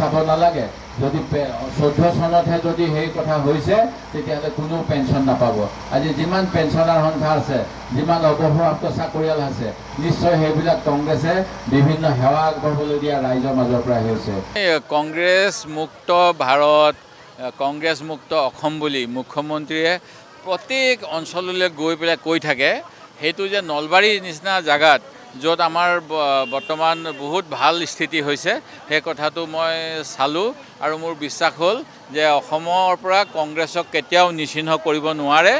চাব নালাগে যদি 14 চনতহে যদি সেই কথা হৈছে তেতিয়াহ'লে কোনো পেঞ্চন নাপাব আজি যিমান পেঞ্চনাৰ সংখ্যা আছে যিমান অৱসৰপ্ৰাপ্ত চাকৰিয়াল আছে নিশ্চয় সেইবিলাক কংগ্ৰেছে বিভিন্ন সেৱা আগবঢ়াবলৈ দিয়া ৰাইজৰ মাজৰ পৰা হৈছে কংগ্ৰেছ মুক্ত ভাৰত কংগ্ৰেছ মুক্ত অসম বুলি মুখ্যমন্ত্ৰীয়ে প্ৰত্যেক অঞ্চললৈ গৈ পেলাই কৈ থাকে সেইটো যে নলবাৰীৰ নিচিনা জাগাত য'ত আমাৰ বৰ্তমান বহুত ভাল স্থিতি হৈছে সেই কথাটো মই চালোঁ আৰু মোৰ বিশ্বাস হ'ল যে অসমৰ পৰা কংগ্ৰেছক কেতিয়াও নিচিহ্ন কৰিব নোৱাৰে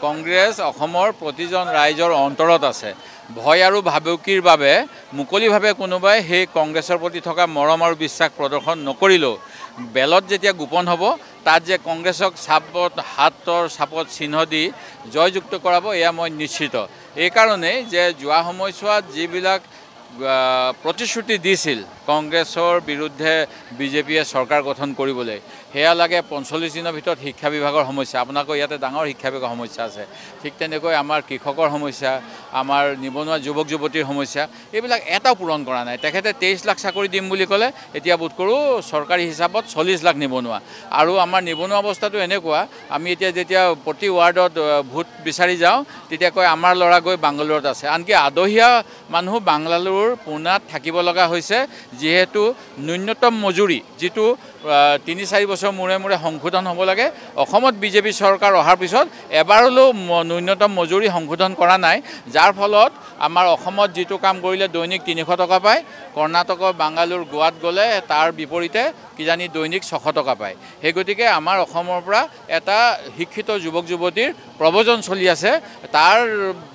কংগ্ৰেছ অসমৰ প্ৰতিজন ৰাইজৰ অন্তৰত আছে ভয় আৰু ভাবুকিৰ বাবে মুকলিভাৱে কোনোবাই সেই কংগ্ৰেছৰ প্ৰতি থকা মৰম আৰু বিশ্বাস প্ৰদৰ্শন নকৰিলেও বেলত যেতিয়া গোপন হ'ব তাত যে কংগ্ৰেছক হাতৰ চাপত চিহ্ন দি জয়যুক্ত কৰাব এয়া মই নিশ্চিত এইকাৰণেই যে যোৱা সময়ছোৱাত যিবিলাক প্ৰতিশ্ৰুতি দিছিল কংগ্ৰেছৰ বিৰুদ্ধে বিজেপিয়ে চৰকাৰ গঠন কৰিবলৈ সেয়া লাগে 45 দিনৰ ভিতৰত শিক্ষা বিভাগৰ সমস্যা আপোনালোকৰ ইয়াতে ডাঙৰ শিক্ষা বিভাগৰ সমস্যা আছে ঠিক তেনেকৈ আমাৰ কৃষকৰ সমস্যা আমাৰ নিবনুৱা যুৱক যুৱতীৰ সমস্যা এইবিলাক এটাও পূৰণ কৰা নাই তেখেতে 23 লাখ চাকৰি দিম বুলি ক'লে এতিয়া বোধ কৰোঁ চৰকাৰী হিচাপত 40 লাখ নিবনুৱা আৰু আমাৰ নিবনুৱা অৱস্থাটো এনেকুৱা আমি এতিয়া যেতিয়া প্ৰতি ৱাৰ্ডত ভোট বিচাৰি যাওঁ তেতিয়া কয় আমাৰ ল'ৰা গৈ বাংগালোৰত আছে আনকি আদহীয়া মানুহ বাংগালোৰ পুনাত থাকিব লগা হৈছে যেহেতু ন্যূনতম মজুৰি যেটো 3-4 বছৰ মূৰে মূৰে সংশোধন হ'ব লাগে অসমত বিজেপি চৰকাৰ অহাৰ পিছত এবাৰলৈও ন্যূনতম মজুৰি সংশোধন কৰা নাই যাৰ ফলত আমাৰ অসমত যেটো কাম কৰিলে দৈনিক 300 টকা পায় কৰ্ণাটকৰ বাংগালোৰ গোৱাত গ'লে তাৰ বিপৰীতে কিজানি দৈনিক 600 টকা পায় সেই গতিকে আমাৰ অসমৰ পৰা এটা শিক্ষিত যুৱক যুৱতীৰ প্ৰবজন চলি আছে তাৰ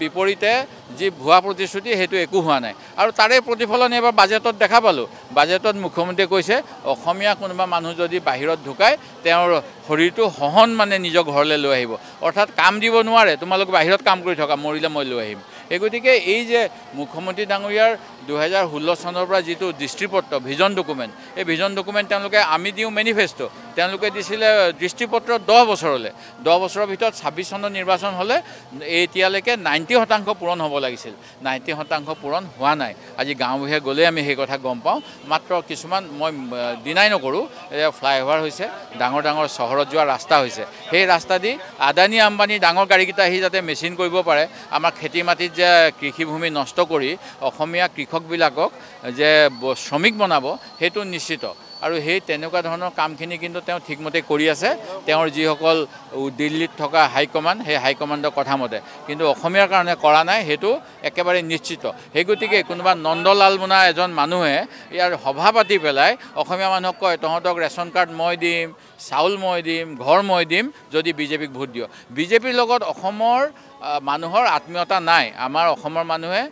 বিপৰীতে যি ভুৱা প্ৰতিশ্ৰুতি হেতু একো হোৱা নাই আৰু তাৰে প্ৰতিফলন এবাৰ বাজেটত দেখা পালো বাজেটত মুখ্যমন্ত্ৰীয়ে কৈছে অসমীয়া কোনোবা মানুহ যদি বাহিৰত ঢুকায় তেওঁৰ শৰীৰটো হহন মানে নিজৰ ঘৰলৈ লৈ আহিব অৰ্থাৎ কাম দিব নোৱাৰে তোমালোক বাহিৰত কাম কৰি থকা মৰিলে মই লৈ আহিম এই গতিকে এই যে মুখ্যমন্ত্ৰী ডাঙৰীয়াৰ 2016 চনৰ পৰা যেটো দৃষ্টিপত্ৰ ভিজন ডকুমেণ্ট এই ভিজন ডকুমেণ্ট তেওঁলোকে আমি দিও মেনিফেষ্টো তেওঁলোকে দিছিলে দৃষ্টিপত্ৰ 10 বছৰলৈ 10 বছৰৰ ভিতৰত 26 চনৰ নিৰ্বাচন হ'লে এতিয়ালৈকে 90% পূৰণ হ'ব লাগিছিল 90% পূৰণ হোৱা নাই আজি গাঁওহে গ'লে আমি সেই কথা গম পাওঁ মাত্ৰ কিছুমান মই ডিনাই নকৰো ফ্লাইঅভাৰ হৈছে ডাঙৰ ডাঙৰ চহৰত যোৱা ৰাস্তা হৈছে সেই ৰাস্তা দি আদানী আম্বানী ডাঙৰ গাড়ীকেইটা আহি যাতে মেচিন কৰিব পাৰে আমাৰ খেতি মাটিত যে কৃষিভূমি নষ্ট কৰি অসমীয়া কৃষকবিলাকক যে শ্ৰমিক বনাব হেতু নিশ্চিত আৰু সেই তেনেকুৱা ধৰণৰ কামখিনি কিন্তু তেওঁ ঠিকমতে কৰি আছে তেওঁৰ যিসকল দিল্লীত থকা হাইকমাণ্ড সেই হাইকমাণ্ডৰ কথা মতে কিন্তু অসমীয়াৰ কাৰণে কৰা নাই হেতু একেবাৰে নিশ্চিত সেই গতিকে কোনোবা নন্দলাল মুনা এজন মানুহে ইয়াৰ সভা পাতি পেলাই অসমীয়া মানুহক কয় তহঁতক ৰেচন কাৰ্ড মই দিম চাউল মই দিম ঘৰ মই দিম যদি বিজেপিক ভোট দিয় বিজেপিৰ লগত অসমৰ মানুহৰ আত্মীয়তা নাই আমাৰ অসমৰ মানুহে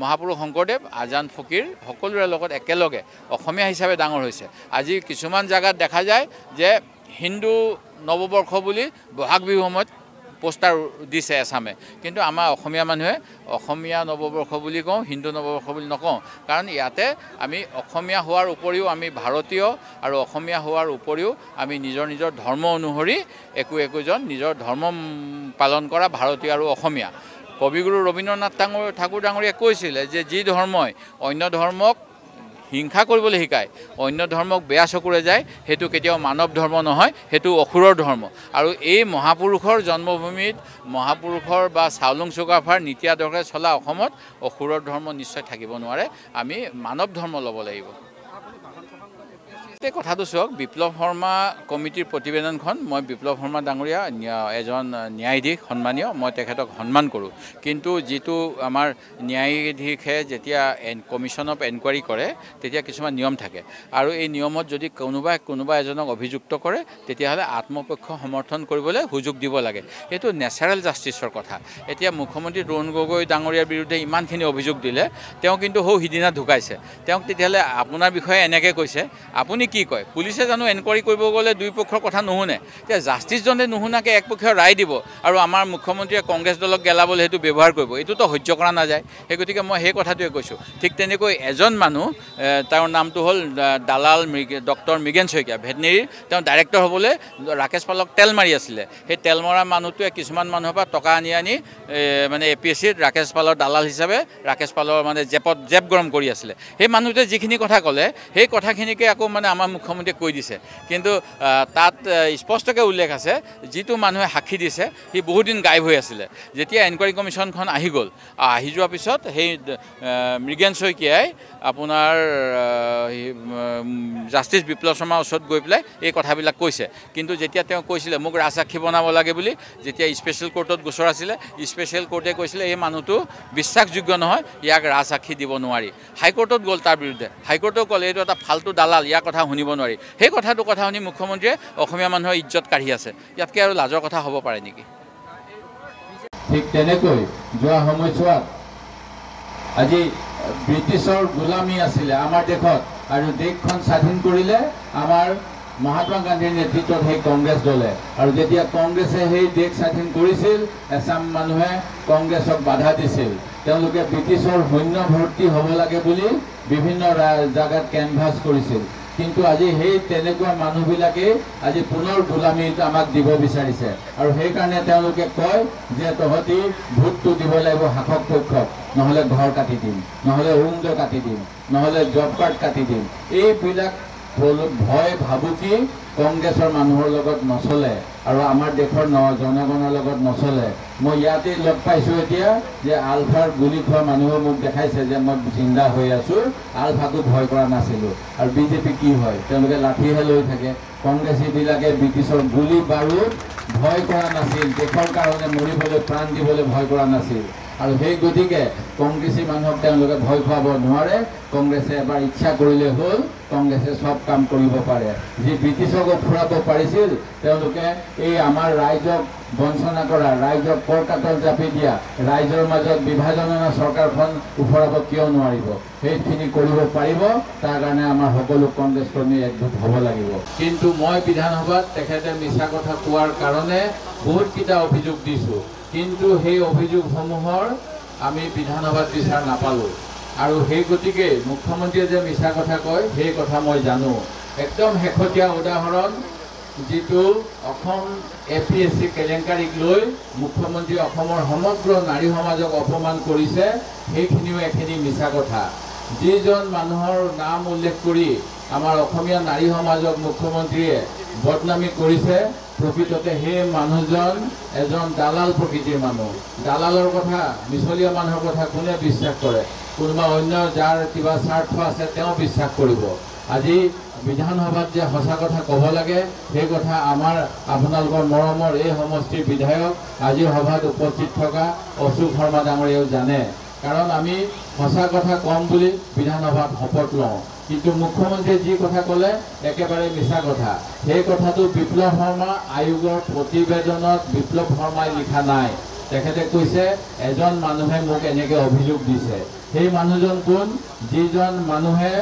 মহাপুৰুষ শংকৰদেৱ আজান ফকীৰ সকলোৰে লগত একেলগে অসমীয়া হিচাপে ডাঙৰ হৈছে আজি কিছুমান জায়গাত দেখা যায় যে হিন্দু নৱবৰ্ষ বুলি বহাগ বিহু সময়ত পোষ্টাৰ দিছে এছামে কিন্তু আমাৰ অসমীয়া মানুহে অসমীয়া নৱবৰ্ষ বুলি কওঁ হিন্দু নৱবৰ্ষ বুলি নকওঁ কাৰণ ইয়াতে আমি অসমীয়া হোৱাৰ উপৰিও আমি ভাৰতীয় আৰু অসমীয়া হোৱাৰ উপৰিও আমি নিজৰ নিজৰ ধৰ্ম অনুসৰি একোজন নিজৰ ধৰ্ম পালন কৰা ভাৰতীয় আৰু অসমীয়া কবিগুৰু ৰবীন্দ্ৰনাথ ঠাকুৰ ডাঙৰীয়াই কৈছিল যে যি ধৰ্মই অন্য ধৰ্মক হিংসা কৰিবলৈ শিকায় অন্য ধৰ্মক বেয়া চকুৰে যায় হেতু কেতিয়াও মানৱ ধৰ্ম নহয় হেতু অসুৰৰ ধৰ্ম আৰু এই মহাপুৰুষৰ জন্মভূমিত মহাপুৰুষৰ বা চাউলুং চুকাফাৰ নীতি আদৰ্শে চলা অসমত অসুৰৰ ধৰ্ম নিশ্চয় থাকিব নোৱাৰে আমি মানৱ ধৰ্ম ল'ব লাগিব কথাটো চাওক বিপ্লৱ শৰ্মা কমিটিৰ প্ৰতিবেদনখন মই বিপ্লৱ শৰ্মা ডাঙৰীয়া এজন ন্যায়াধীশ সন্মানীয় মই তেখেতক সন্মান কৰোঁ কিন্তু যেটো আমাৰ ন্যায়াধীশে যেতিয়া কমিশন অফ এনকুৱাৰী কৰে তেতিয়া কিছুমান নিয়ম থাকে আৰু এই নিয়মত যদি কোনোবা এজনক অভিযুক্ত কৰে তেতিয়াহ'লে আত্মপক্ষ সমৰ্থন কৰিবলৈ সুযোগ দিব লাগে এটো ন্যাচাৰাল জাষ্টিছৰ কথা এতিয়া মুখ্যমন্ত্ৰী তৰুণ গগৈ ডাঙৰীয়াৰ বিৰুদ্ধে ইমানখিনি অভিযোগ দিলে তেওঁ কিন্তু সিদিনা ঢুকাইছে তেওঁক তেতিয়াহ'লে আপোনাৰ বিষয়ে এনেকৈ কৈছে আপুনি কি কয় পুলিচে জানো এনকুৱাৰী কৰিব গ'লে দুই পক্ষৰ কথা নুশুনে যে জাষ্টিছজনে নুশুনাকে এক পক্ষৰ ৰায় দিব আৰু আমাৰ মুখ্যমন্ত্ৰীয়ে কংগ্ৰেছ দলক গেলাবলৈ হেতু ব্যৱহাৰ কৰিব এটোতো সহ্য কৰা নাযায় সেই গতিকে মই সেই কথাটোৱে কৈছোঁ ঠিক তেনেকৈ এজন মানুহ তেওঁৰ নামটো হ'ল দালাল ডক্টৰ মৃগেন শইকীয়া ভেটেনেৰীৰ তেওঁ ডাইৰেক্টৰ হ'বলৈ ৰাকেশ পালক তেল মাৰি আছিলে সেই তেল মৰা মানুহটোৱে কিছুমান মানুহৰ পৰা টকা আনি মানে APSCত ৰাকেশ পালৰ দালাল হিচাপে ৰাকেশ পালৰ মানে জেপ গৰম কৰি আছিলে সেই মানুহটোৱে যিখিনি কথা ক'লে সেই কথাখিনিকে আকৌ মানে আমাৰ আমাৰ মুখ্যমন্ত্ৰীয়ে কৈ দিছে কিন্তু তাত স্পষ্টকৈ উল্লেখ আছে যিটো মানুহে সাক্ষী দিছে সি বহুত দিন গায়ব হৈ আছিলে যেতিয়া এনকুৱাৰী কমিশ্যনখন আহি গ'ল আহি যোৱাৰ পিছত সেই মৃগেন শইকীয়াই আপোনাৰ জাষ্টিছ বিপ্লৱ শৰ্মাৰ ওচৰত গৈ পেলাই এই কথাবিলাক কৈছে কিন্তু যেতিয়া তেওঁ কৈছিলে মোক ৰাজসাক্ষী বনাব লাগে বুলি যেতিয়া স্পেচিয়েল কোৰ্টত গোচৰ আছিলে স্পেচিয়েল কোৰ্টে কৈছিলে এই মানুহটো বিশ্বাসযোগ্য নহয় ইয়াক ৰাজসাক্ষী দিব নোৱাৰি হাইকোৰ্টত গ'ল তাৰ বিৰুদ্ধে হাইকোৰ্টেও ক'লে এইটো এটা ফাল্টু দালাল ইয়াৰ কথা শুনিব নোৱাৰি সেই কথা শুনি মুখ্যমন্ত্ৰীয়ে অসমীয়া মানুহৰ ইজ্জত কাঢ়ি আছে ইয়াতকৈ আৰু লাজৰ কথা হ'ব পাৰে নেকি ঠিক তেনেকৈ যোৱা সময়ছোৱাত আজি ব্ৰিটিছৰ গোলামী আছিলে আমাৰ দেশত আৰু দেশখন স্বাধীন কৰিলে আমাৰ মহাত্মা গান্ধীৰ নেতৃত্বত সেই কংগ্ৰেছ দলে আৰু যেতিয়া কংগ্ৰেছে সেই দেশ স্বাধীন কৰিছিল এচাম মানুহে কংগ্ৰেছক বাধা দিছিল তেওঁলোকে ব্ৰিটিছৰ সৈন্য ভৰ্তি হ'ব লাগে বুলি বিভিন্ন জাগাত কেনভাছ কৰিছিল কিন্তু আজি সেই তেনেকুৱা মানুহবিলাকে আজি পুনৰ গোলামীত আমাক দিব বিচাৰিছে আৰু সেইকাৰণে তেওঁলোকে কয় যে তহঁতি ভোটটো দিব লাগিব শাসক পক্ষক নহ'লে ঘৰ কাটি দিম নহ'লে অৰুণোদয় কাটি দিম নহ'লে জব কাৰ্ড কাটি দিম এইবিলাক ভয় ভাবুকি কংগ্ৰেছৰ মানুহৰ লগত নচলে আৰু আমাৰ দেশৰ জনগণৰ লগত নচলে মই ইয়াতে লগ পাইছোঁ এতিয়া যে আলফাৰ গুলি খোৱা মানুহে মোক দেখাইছে যে মই জিন্দা হৈ আছোঁ আলফাকো ভয় কৰা নাছিলোঁ আৰু বিজেপি কি হয় তেওঁলোকে লাঠিহে লৈ থাকে কংগ্ৰেছীবিলাকে ব্ৰিটিছৰ গুলি বাৰুদ ভয় কৰা নাছিল দেশৰ কাৰণে মৰিবলৈ প্ৰাণ দিবলৈ ভয় কৰা নাছিল আৰু সেই গতিকে কংগ্ৰেছী মানুহক তেওঁলোকে ভয় খুৱাব নোৱাৰে কংগ্ৰেছে এবাৰ ইচ্ছা কৰিলে হ'ল কংগ্ৰেছে সব কাম কৰিব পাৰে যি ব্ৰিটিছকো ফুৰাব পাৰিছিল তেওঁলোকে এই আমাৰ ৰাইজক বঞ্চনা কৰা ৰাইজক কৰ কাটল জাপি দিয়া ৰাইজৰ মাজত বিভাজন অনা চৰকাৰখন উফৰাব কিয় নোৱাৰিব সেইখিনি কৰিব পাৰিব তাৰ কাৰণে আমাৰ সকলো কংগ্ৰেছ কৰ্মী একগোট হ'ব লাগিব কিন্তু মই বিধানসভাত তেখেতে মিছা কথা কোৱাৰ কাৰণে বহুতকেইটা অভিযোগ দিছোঁ কিন্তু সেই অভিযোগসমূহৰ আমি বিধানসভাত বিচাৰ নাপালোঁ আৰু সেই গতিকে মুখ্যমন্ত্ৰীয়ে যে মিছা কথা কয় সেই কথা মই জানো একদম শেহতীয়া উদাহৰণ যিটো অসম APSC কেলেংকাৰীক লৈ মুখ্যমন্ত্ৰী অসমৰ সমগ্ৰ নাৰী সমাজক অপমান কৰিছে সেইখিনিও এখিনি মিছা কথা যিজন মানুহৰ নাম উল্লেখ কৰি আমাৰ অসমীয়া নাৰী সমাজক মুখ্যমন্ত্ৰীয়ে বদনামী কৰিছে প্ৰকৃততে সেই মানুহজন এজন দালাল প্ৰকৃতিৰ মানুহ দালালৰ কথা মিছলীয়া মানুহৰ কথা কোনে বিশ্বাস কৰে কোনোবা অন্য যাৰ কিবা স্বাৰ্থ আছে তেওঁ বিশ্বাস কৰিব আজি বিধানসভাত যে সঁচা কথা ক'ব লাগে সেই কথা আমাৰ আপোনালোকৰ মৰমৰ এই সমষ্টিৰ বিধায়ক আজিৰ সভাত উপস্থিত থকা অশোক শৰ্মা ডাঙৰীয়াও জানে কাৰণ আমি সঁচা কথা কম বুলি বিধানসভাত শপত লওঁ কিন্তু মুখ্যমন্ত্ৰীয়ে যি কথা ক'লে একেবাৰে মিছা কথা সেই কথাটো বিপ্লৱ শৰ্মা আয়োগৰ প্ৰতিবেদনত বিপ্লৱ শৰ্মাই লিখা নাই তেখেতে কৈছে এজন মানুহে মোক এনেকৈ অভিযোগ দিছে সেই মানুহজন কোন যিজন মানুহে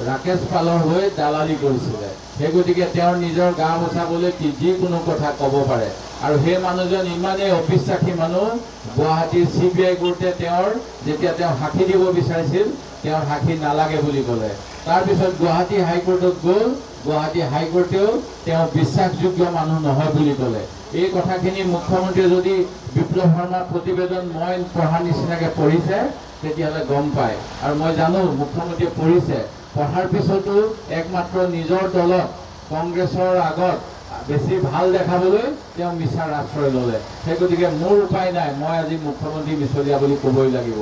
ৰাকেশ পালৰ হৈ দালালি কৰিছিলে সেই গতিকে তেওঁৰ নিজৰ গা বচাবলৈ যিকোনো কথা ক'ব পাৰে আৰু সেই মানুহজন ইমানেই অবিশ্বাসী মানুহ গুৱাহাটীৰ CBI কোৰ্টে তেওঁৰ যেতিয়া তেওঁ সাক্ষী দিব বিচাৰিছিল তেওঁৰ সাক্ষী নালাগে বুলি ক'লে তাৰপিছত গুৱাহাটী হাইকোৰ্টত গ'ল গুৱাহাটী হাইকোৰ্টেও তেওঁ বিশ্বাসযোগ্য মানুহ নহয় বুলি ক'লে এই কথাখিনি মুখ্যমন্ত্ৰীয়ে যদি বিপ্লৱ শৰ্মাৰ প্ৰতিবেদন মই পঢ়াৰ নিচিনাকৈ পঢ়িছে তেতিয়াহ'লে গম পায় আৰু মই জানো মুখ্যমন্ত্ৰীয়ে পঢ়িছে পঢ়াৰ পিছতো একমাত্ৰ নিজৰ দলত কংগ্ৰেছৰ আগত বেছি ভাল দেখাবলৈ তেওঁ মিছাৰ আশ্ৰয় ল'লে সেই গতিকে মোৰ উপায় নাই মই আজি মুখ্যমন্ত্ৰী মিছলীয়া বুলি ক'বই লাগিব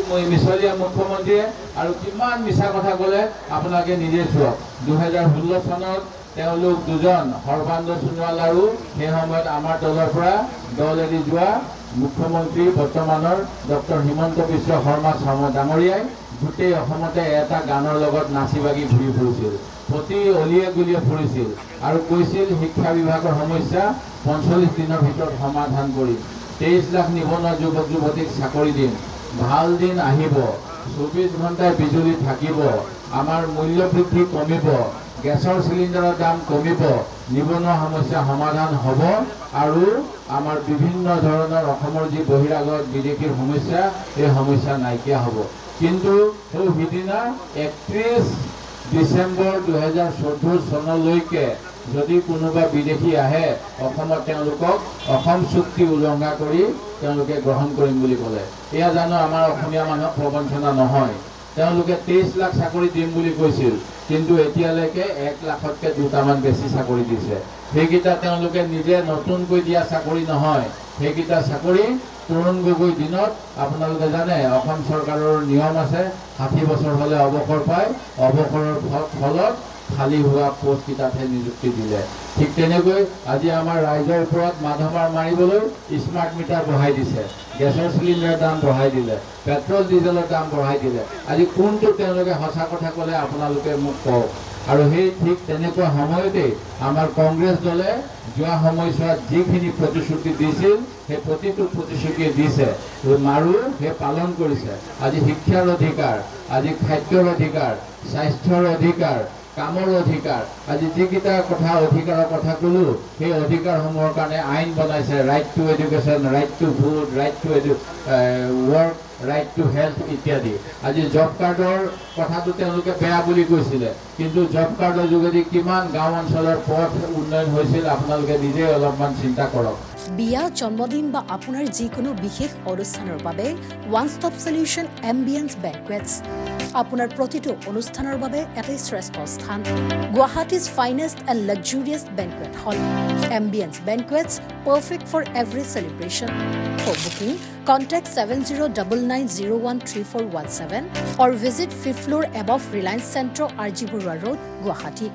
মই মিছলীয়া মুখ্যমন্ত্ৰীয়ে আৰু কিমান মিছা কথা ক'লে আপোনালোকে নিজে চাওক 2016 চনত তেওঁলোক দুজন সৰ্বানন্দ সোণোৱাল আৰু সেই সময়ত আমাৰ দলৰ পৰা দল এৰি যোৱা মুখ্যমন্ত্ৰী বৰ্তমানৰ ডক্টৰ হিমন্ত বিশ্ব শৰ্মা ডাঙৰীয়াই গোটেই অসমতে এটা গানৰ লগত নাচি বাগি ঘূৰি ফুৰিছিল প্ৰতি অলিয়ে গলিয়ে ফুৰিছিল আৰু কৈছিল শিক্ষা বিভাগৰ সমস্যা 45 দিনৰ ভিতৰত সমাধান কৰিম 23 লাখ নিবনুৱা যুৱক যুৱতীক চাকৰি দিম ভাল দিন আহিব 24 ঘণ্টাই বিজুলী থাকিব আমাৰ মূল্য বৃদ্ধি কমিব গেছৰ চিলিণ্ডাৰৰ দাম কমিব নিবনুৱা সমস্যা সমাধান হ'ব আৰু আমাৰ বিভিন্ন ধৰণৰ অসমৰ যি বহিৰাগত বিদেশীৰ সমস্যা এই সমস্যা নাইকিয়া হ'ব কিন্তু সেই সিদিনা 31 ডিচেম্বৰ 2014 চনলৈকে যদি কোনোবা বিদেশী আহে অসমত তেওঁলোকক অসম চুক্তি উলংঘা কৰি তেওঁলোকে গ্ৰহণ কৰিম বুলি ক'লে এয়া জানো আমাৰ অসমীয়া মানুহক প্ৰবঞ্চনা নহয় তেওঁলোকে 23 লাখ চাকৰি দিম বুলি কৈছিল কিন্তু এতিয়ালৈকে 1 লাখতকৈ 2টামান বেছি চাকৰি দিছে। সেইকেইটা তেওঁলোকে নিজে নতুনকৈ দিয়া চাকৰি নহয়, সেইকেইটা চাকৰি তৰুণ গগৈ দিনত আপোনালোকে জানে অসম চৰকাৰৰ নিয়ম আছে 60 বছৰ হ'লে অৱসৰ পায়, অৱসৰৰ ফলত খালী হোৱা পোষ্টকেইটাতহে নিযুক্তি দিলে। ঠিক তেনেকৈ আজি আমাৰ ৰাইজৰ ওপৰত মাধমাৰ মাৰিবলৈ স্মাৰ্ট মিটাৰ বঢ়াই দিছে, গেছৰ চিলিণ্ডাৰৰ দাম বঢ়াই দিলে, পেট্ৰল ডিজেলৰ দাম বঢ়াই দিলে। আজি কোনটো তেওঁলোকে সঁচা কথা ক'লে আপোনালোকে মোক কওক। আৰু সেই ঠিক তেনেকুৱা সময়তেই আমাৰ কংগ্ৰেছ দলে যোৱা সময়ছোৱাত যিখিনি প্ৰতিশ্ৰুতি দিছিল সেই প্ৰতিটো প্ৰতিশ্ৰুতিয়ে দিছে আৰু সেই পালন কৰিছে। আজি শিক্ষাৰ অধিকাৰ, আজি খাদ্যৰ অধিকাৰ, স্বাস্থ্যৰ অধিকাৰ, কামৰ অধিকাৰ, আজি যিকেইটা কথা অধিকাৰৰ কথা ক'লোঁ সেই অধিকাৰসমূহৰ কাৰণে আইন বনাইছে। Right to education, right to food, right to work, right to health ইত্যাদি। আজি জব কাৰ্ডৰ কথাটো তেওঁলোকে বেয়া বুলি কৈছিলে, কিন্তু জব কাৰ্ডৰ যোগেদি কিমান গাঁও অঞ্চলৰ পথ উন্নয়ন হৈছিল আপোনালোকে নিজেই অলপমান চিন্তা কৰক। বিয়া, জন্মদিন বা আপোনাৰ যিকোনো বিশেষ অনুষ্ঠানৰ বাবে one stop solution ambience banquets. আপোনাৰ প্ৰতিটো অনুষ্ঠানৰ বাবে এটাই শ্ৰেষ্ঠ স্থান, Guwahati's finest and luxurious banquet hall. Ambience banquets, perfect for every celebration. For booking, contact 7099013417 or visit 5th floor above Reliance Centro, RG Burwa Road, Guwahati.